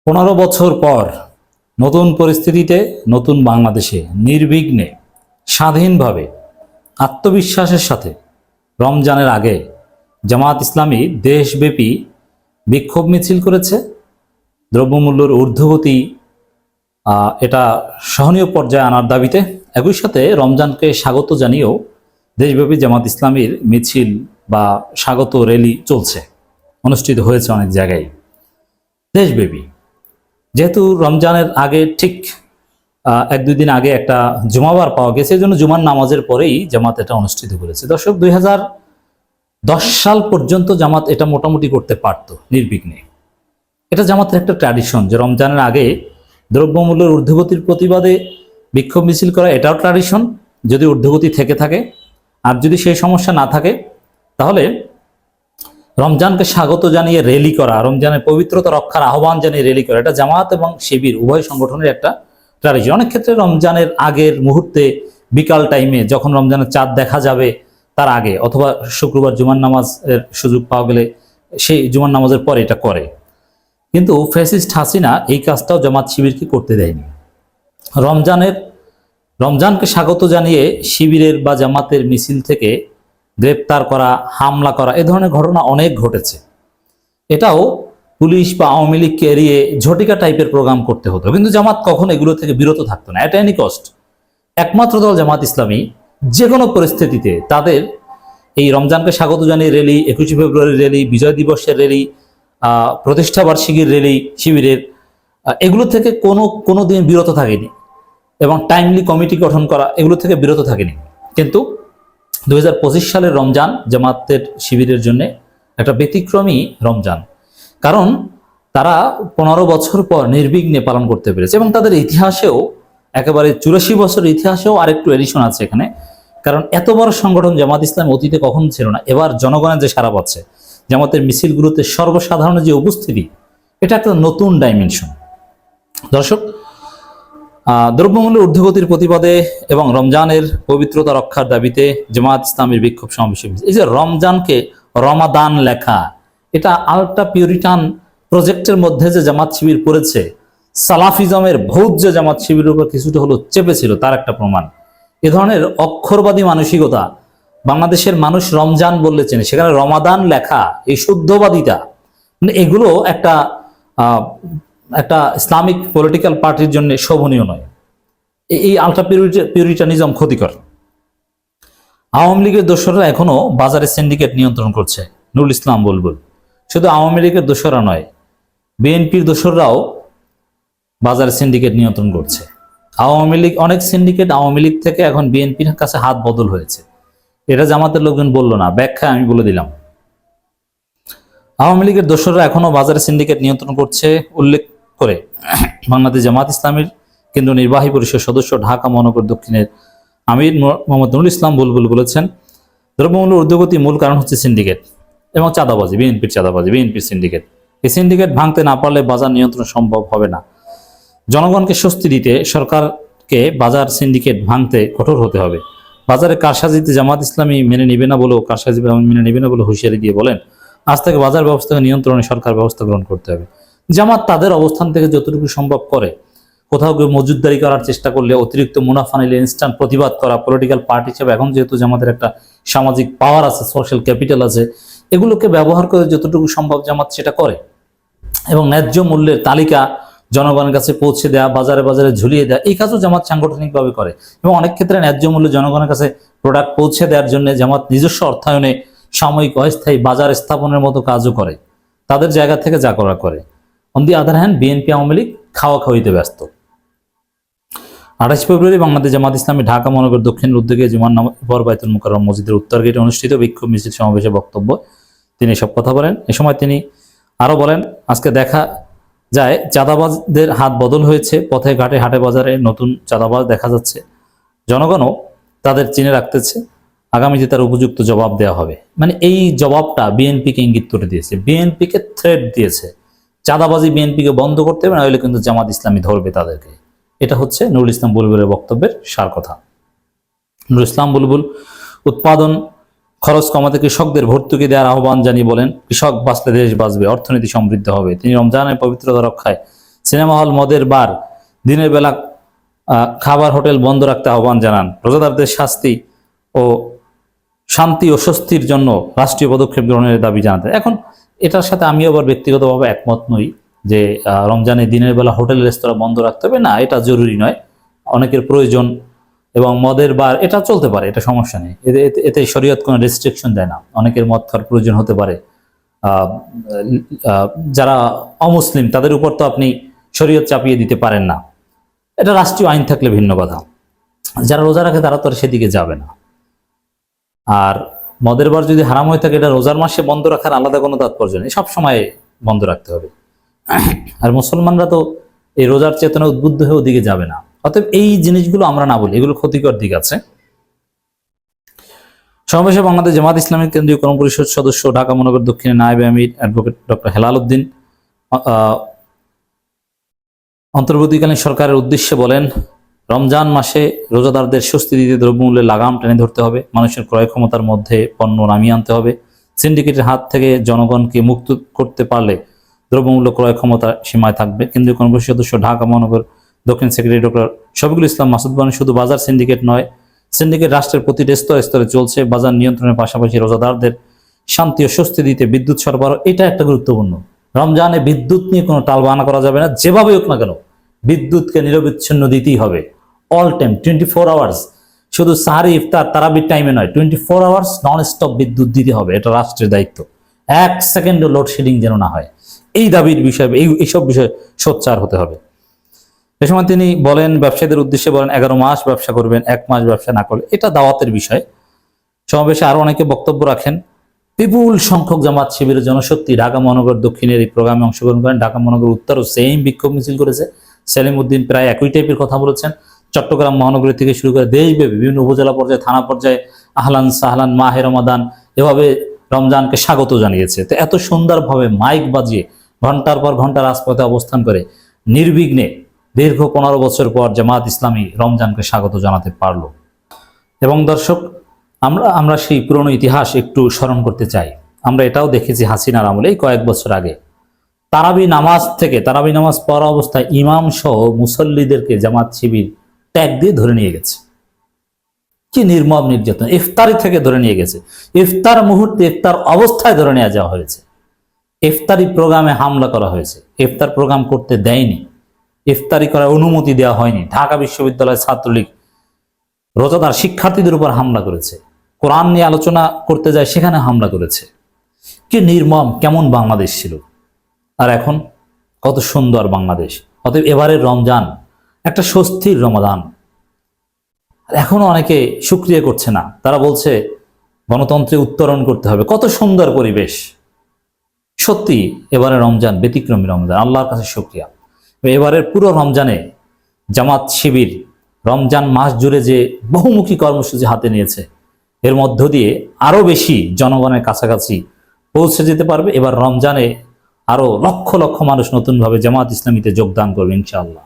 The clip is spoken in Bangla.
15 বছর পর নতুন পরিস্থিতিতে নতুন বাংলাদেশে নির্বিঘ্নে স্বাধীনভাবে আত্মবিশ্বাসের সাথে রমজানের আগে জামাত ইসলামী দেশব্যাপী বিক্ষোভ মিছিল করেছে। দ্রব্যমূল্যের ঊর্ধ্বগতি এটা সহনীয় পর্যায়ে আনার দাবিতে একই সাথে রমজানকে স্বাগত জানিয়েও দেশব্যাপী জামাত ইসলামীর মিছিল বা স্বাগত র্যালি চলছে, অনুষ্ঠিত হয়েছে অনেক জায়গায় দেশব্যাপী। যেহেতু রমজানের আগে ঠিক 1-2 দিন আগে একটা জুমাবার পাওয়া গেছে, এই জন্য জুমার নামাজের পরেই জামাত এটা অনুষ্ঠিত করেছে। দর্শক, 2010 সাল পর্যন্ত জামাত এটা মোটামুটি করতে পারত নির্বিঘ্নে। এটা জামাতের একটা ট্র্যাডিশন যে রমজানের আগে দ্রব্যমূল্যের ঊর্ধ্বগতির প্রতিবাদে বিক্ষোভ মিছিল করা, এটাও ট্র্যাডিশন যদি ঊর্ধ্বগতি থেকে থাকে। আর যদি সেই সমস্যা না থাকে তাহলে রমজানকে স্বাগত জানিয়ে র্যালি করা, রমজানের পবিত্রতা রক্ষার আহ্বান জানিয়ে র্যালি করা, এটা জামাত এবং শিবির উভয় সংগঠনের একটা ট্র্যাডিশন। অনেক ক্ষেত্রে রমজানের আগের মুহূর্তে বিকাল টাইমে যখন রমজানের চাঁদ দেখা যাবে তার আগে, অথবা শুক্রবার জুমার নামাজের সুযোগ পাওয়া গেলে সেই জুমার নামাজের পরে এটা করে। কিন্তু ফ্যাসিস্ট হাসিনা এই কাজটাও জামাত শিবিরকে করতে দেয়নি। রমজানকে স্বাগত জানিয়ে শিবিরের বা জামাতের মিছিল থেকে গ্রেপ্তার করা, হামলা করা, এ ধরনের ঘটনা অনেক ঘটেছে। এটাও পুলিশ বা আওয়ামী লীগকে এড়িয়ে ঝটিকা টাইপের প্রোগ্রাম করতে হতো, কিন্তু জামাত কখনো এগুলো থেকে বিরত থাকতো না অ্যাট এনি কস্ট। একমাত্র দল জামাত ইসলামী যে কোনো পরিস্থিতিতে তাদের এই রমজানকে স্বাগত জানিয়ে র্যালি, 21শে ফেব্রুয়ারি র্যালি, বিজয় দিবসের র্যালি, প্রতিষ্ঠা বার্ষিকীর র্যালি শিবিরের, এগুলো থেকে কোনো দিন বিরত থাকেনি এবং টাইমলি কমিটি গঠন করা, এগুলো থেকে বিরত থাকেনি। কিন্তু 2025 সালের রমজান জামাতের শিবিরের জন্য একটা ব্যতিক্রমী রমজান, কারণ তারা 15 বছর পর নির্বিঘ্নে পালন করতে পেরেছে। এবং তাদের ইতিহাসেও একেবারে 84 বছরের ইতিহাসেও আরেকটু এডিশন আছে এখানে, কারণ এত বড় সংগঠন জামাত ইসলাম অতীতে কখনো ছিল না। এবার জনগণের যে সাড়া পাচ্ছে, জামাতের মিছিলগুলোতে সর্বসাধারণের যে উপস্থিতি, এটা একটা নতুন ডাইমেনশন। দর্শক, দ্রব্যমূল্যের ঊর্ধ্বগতির প্রতিবাদে এবং রমজানের পবিত্রতা রক্ষার দাবিতে জামাত ইসলামের বিক্ষোভ সমাবেশ। এই যে রমজানকে রমাদান লেখা, এটা আলট্রা পিউরিটান প্রজেক্টের মধ্যে যে জামাত শিবির পড়েছে, সালাফিজমের ভৌত যে জামাত শিবিরের উপর কিছুটা হলো চেপেছিল, তার একটা প্রমাণ। এ ধরনের অক্ষরবাদী মানসিকতা বাংলাদেশের মানুষ রমজান বললে চেনে, সেখানে রমাদান লেখা, এই শুদ্ধবাদিতা, মানে এগুলো একটা ইসলামিক পলিটিক্যাল পার্টির জন্য শোভনীয় নয়। এই আলট্রা পিউরিটানিজম ক্ষতিকর। আওয়ামী লীগের দোসররা এখনো বাজারে সিন্ডিকেট নিয়ন্ত্রণ করছে, নুরুল ইসলাম বুলবুল। শুধু আওয়ামী লীগের দোসররা নয়, বিএনপির দোসররাও বাজারে সিন্ডিকেট নিয়ন্ত্রণ করছে। আওয়ামী লীগ, অনেক সিন্ডিকেট আওয়ামী লীগ থেকে এখন বিএনপির কাছে হাত বদল হয়েছে। এটা জামাতের লোকজন বললো না, ব্যাখ্যা আমি বলে দিলাম। আওয়ামী লীগের দোসররা এখনো বাজারে সিন্ডিকেট নিয়ন্ত্রণ করছে উল্লেখ করে বাংলাদেশ জামাত ইসলামীর কেন্দ্রীয় নির্বাহী পরিষদ সদস্য, ঢাকা মহানগর দক্ষিণের আমির মোহাম্মদ নুরুল ইসলাম বুলবুল বলেছেন, দ্রব্যমূল্য ঊর্ধ্বগতি মূল কারণ হচ্ছে সিন্ডিকেট এবং চাঁদাবাজি, বিএনপির চাঁদাবাজি, বিএনপির সিন্ডিকেট। এই সিন্ডিকেট ভাঙতে না পারলে বাজার নিয়ন্ত্রণ সম্ভব হবে না। জনগণকে স্বস্তি দিতে সরকারকে বাজার সিন্ডিকেট ভাঙতে কঠোর হতে হবে। বাজারে কারসাজিতে জামাত ইসলামী মেনে নেবে না বলেও হুঁশিয়ারি দিয়ে বলেন, আজ থেকে বাজার ব্যবস্থাকে নিয়ন্ত্রণে সরকার ব্যবস্থা গ্রহণ করতে হবে। জামাত তাদের অবস্থান থেকে যতটুকু সম্ভব করে, কোথাও কেউ মজুদদারি করার চেষ্টা করলে, অতিরিক্ত মুনাফা নিলে ইনস্ট্যান্ট প্রতিবাদ করা, পলিটিক্যাল পার্টি হিসেবে এখন যেহেতু জামাতের একটা সামাজিক পাওয়ার আছে, সোশ্যাল ক্যাপিটাল আছে, এগুলোকে ব্যবহার করে যতটুকু সম্ভব জামাত সেটা করে। এবং ন্যায্য মূল্যের তালিকা জনগণের কাছে পৌঁছে দেওয়া, বাজারে বাজারে ঝুলিয়ে দেওয়া, এই কাজও জামাত সাংগঠনিকভাবে করে। এবং অনেক ক্ষেত্রে ন্যায্য মূল্যে জনগণের কাছে প্রোডাক্ট পৌঁছে দেওয়ার জন্য জামাত নিজস্ব অর্থায়নে সাময়িক অস্থায়ী বাজার স্থাপনের মতো কাজও করে, তাদের জায়গা থেকে যা করা করে। On the other hand, BNP Awami League খাওয়া খাওয়াইতে ব্যস্ত। 28 ফেব্রুয়ারি বাংলাদেশ জামাত ইসলামী ঢাকা মহানগর দক্ষিণের উদ্যোগে জুমার নামাজ পর বাইতুল মুকাররম মসজিদের উত্তর গেটে অনুষ্ঠিত বিক্ষোভ মিছিল সমাবেশে বক্তব্য তিনি এসব কথা বলেন। এ সময় তিনি আরো বলেন, আজকে দেখা যায় চাঁদাবাজদের হাত বদল হয়েছে, পথে ঘাটে হাটে বাজারে নতুন চাঁদাবাজ দেখা যাচ্ছে। জনগণও তাদের চিনে রাখতেছে, আগামীতে তার উপযুক্ত জবাব দেওয়া হবে। মানে এই জবাবটা বিএনপিকে ইঙ্গিত করে দিয়েছে, বিএনপিকে থ্রেট দিয়েছে, চাঁদাবাজি বিএনপিকে বন্ধ করতে হবে, না হলে কিন্তু জামাত ইসলামী ধরবে তাদেরকে। এটা হচ্ছে নুরুল ইসলাম বুলবুলের বক্তব্যের সার কথা। নুরুল ইসলাম বুলবুল উৎপাদন খরচ কমাতে কৃষকদের ভর্তুকি দেওয়ার আহ্বান জানিয়ে বলেন, কৃষক বাঁচলে দেশ বাঁচবে, অর্থনীতি সমৃদ্ধ হবে। তিনি রমজানের পবিত্রতা রক্ষায় সিনেমা হল, মদের বার, দিনের বেলা খাবার হোটেল বন্ধ রাখতে আহ্বান জানান। রোজাদারদের শাস্তি ও শান্তি ও স্বস্তির জন্য রাষ্ট্রীয় পদক্ষেপ গ্রহণের দাবি জানাতে। এখন এটার সাথে আমি আবার ব্যক্তিগতভাবে একমত নই যে রমজানে দিনের বেলা হোটেল রেস্তোরাঁ বন্ধ রাখতে হবে, না, এটা জরুরি নয়। অনেকের প্রয়োজন এবং মদের বার এটা চলতে পারে, এটা সমস্যা নেই। এতে শরীয়ত কোনো রেস্ট্রিকশন দেয় না। অনেকের মদ খাওয়ার প্রয়োজন হতে পারে। যারা অমুসলিম তাদের উপর তো আপনি শরীয়ত চাপিয়ে দিতে পারেন না, এটা রাষ্ট্রীয় আইন থাকলে ভিন্ন কথা। যারা রোজা রাখে তারা তো আর সেদিকে যাবে না। আর মদের বার যদি হারাম হয়ে থাকে, এটা রোজার মাসে বন্ধ রাখার আলাদা কোনো তাৎপর্য নেই, সবসময় বন্ধ রাখতে হবে। আর মুসলমানরা তো এই রোজার চেতনা উদ্বুদ্ধ হয়ে ওদিকে যাবে না। অতএব এই জিনিসগুলো আমরা না বলি, এগুলো ক্ষতিকর দিক আছে। সমাবেশে বাংলাদেশ জামাত ইসলামীর কেন্দ্রীয় কর্মপরিষদ সদস্য, ঢাকা মহানগর দক্ষিণের নায়েবে আমির অ্যাডভোকেট ডক্টর হেলাল উদ্দিন অন্তর্বর্তীকালীন সরকারের উদ্দেশ্যে বলেন, রমজান মাসে রোজাদারদের স্বস্তি দিতে দ্রব্যমূল্যের লাগাম টেনে ধরতে হবে, মানুষের ক্রয় ক্ষমতার মধ্যে পণ্য নামিয়ে আনতে হবে। সিন্ডিকেটের হাত থেকে জনগণকে মুক্ত করতে পারলে দ্রব্যমূল্য ক্রয় ক্ষমতা সীমায় থাকবে। কেন্দ্রীয় কর্মপরিষদ সদস্য, ঢাকা মহানগর দক্ষিণ সেক্রেটারি ডক্টর শফিকুল ইসলাম মাসুদ বলেন, শুধু বাজার সিন্ডিকেট নয়, সিন্ডিকেট রাষ্ট্রের প্রতিটি স্তরে স্তরে চলছে। বাজার নিয়ন্ত্রণের পাশাপাশি রোজাদারদের শান্তি ও স্বস্তি দিতে বিদ্যুৎ সরবরাহ, এটা একটা গুরুত্বপূর্ণ। রমজানে বিদ্যুৎ নিয়ে কোনো টালবাহানা করা যাবে না, যেভাবে হোক না কেন বিদ্যুৎকে নিরবিচ্ছিন্ন দিতেই হবে, অল টাইম, 24 আওয়ার্স। শুধু সাহারি, ইফতার, তারাবির টাইমে নয়, 24 আওয়ার্স নন স্টপ বিদ্যুৎ দিতে হবে, এটা রাষ্ট্রের দায়িত্ব। 1 সেকেন্ডও লোডশেডিং যেন না হয়, এই দাবির বিষয়ে এইসব বিষয়ে সোচ্চার হতে হবে। এ সময় তিনি বলেন, ব্যবসায়ীদের উদ্দেশ্যে বলেন, 11 মাস ব্যবসা করবেন, 1 মাস ব্যবসা না করলে এটা দাওয়াতের বিষয়। সমাবেশে আরো অনেকে বক্তব্য রাখেন। বিপুল সংখ্যক জামাত শিবিরের জনশক্তি ঢাকা মহানগর দক্ষিণের এই প্রোগ্রামে অংশগ্রহণ করেন। ঢাকা মহানগর উত্তরও সেম বিক্ষোভ মিছিল করেছে। সেলিম উদ্দিন প্রায় একই টাইপের কথা বলেছেন। চট্টগ্রাম মহানগরী থেকে শুরু করে দেশব্যাপী বিভিন্ন উপজেলা পর্যায়ে, থানা পর্যায়ে আহলান সাহলান মাহে রমাদান এভাবে রমজানকে স্বাগত জানিয়েছে। তো এত সুন্দরভাবে মাইক বাজিয়ে ঘন্টার পর ঘন্টা রাজপথে অবস্থান করে নির্বিঘ্নে দীর্ঘ 15 বছর পর জামাত ইসলামী রমজানকে স্বাগত জানাতে পারল। এবং দর্শক, আমরা সেই পুরনো ইতিহাস একটু স্মরণ করতে চাই। আমরা এটাও দেখেছি হাসিনার আমলে, এই কয়েক বছর আগে তারাবি নামাজ পড়া অবস্থায় ইমাম সহ মুসল্লিদেরকে জামাত শিবির ট্যাগ দিয়ে ধরে নিয়ে গেছে। কি নির্মম নির্যাতন! ইফতারি থেকে ধরে নিয়ে গেছে, ইফতার মুহূর্তে, ইফতার অবস্থায় ধরে নিয়ে যাওয়া হয়েছে। ইফতারি প্রোগ্রামে হামলা করা হয়েছে, ইফতার প্রোগ্রাম করতে দেয়নি, ইফতারি করার অনুমতি দেওয়া হয়নি। ঢাকা বিশ্ববিদ্যালয়ের ছাত্রলীগ রোজাদার শিক্ষার্থীদের উপর হামলা করেছে, কোরআন নিয়ে আলোচনা করতে যায় সেখানে হামলা করেছে। কি নির্মম! কেমন বাংলাদেশ ছিল, আর এখন কত সুন্দর বাংলাদেশ। অতএব এবারের রমজান একটা স্বস্তির রমাদান। এখনো অনেকে সুক্রিয়া করছে না, তারা বলছে গণতন্ত্রে উত্তরণ করতে হবে। কত সুন্দর পরিবেশ! সত্যি এবারে রমজান ব্যতিক্রমী রমজান, আল্লাহর কাছে শুকরিয়া। এবারের পুরো রমজানে জামাত শিবির রমজান মাস জুড়ে যে বহুমুখী কর্মসূচি হাতে নিয়েছে, এর মধ্য দিয়ে আরো বেশি জনগণের কাছাকাছি পৌঁছে যেতে পারবে। এবার রমজানে আরো লক্ষ লক্ষ মানুষ নতুনভাবে জামাত ইসলামীতে যোগদান করবে ইনশাআল্লাহ।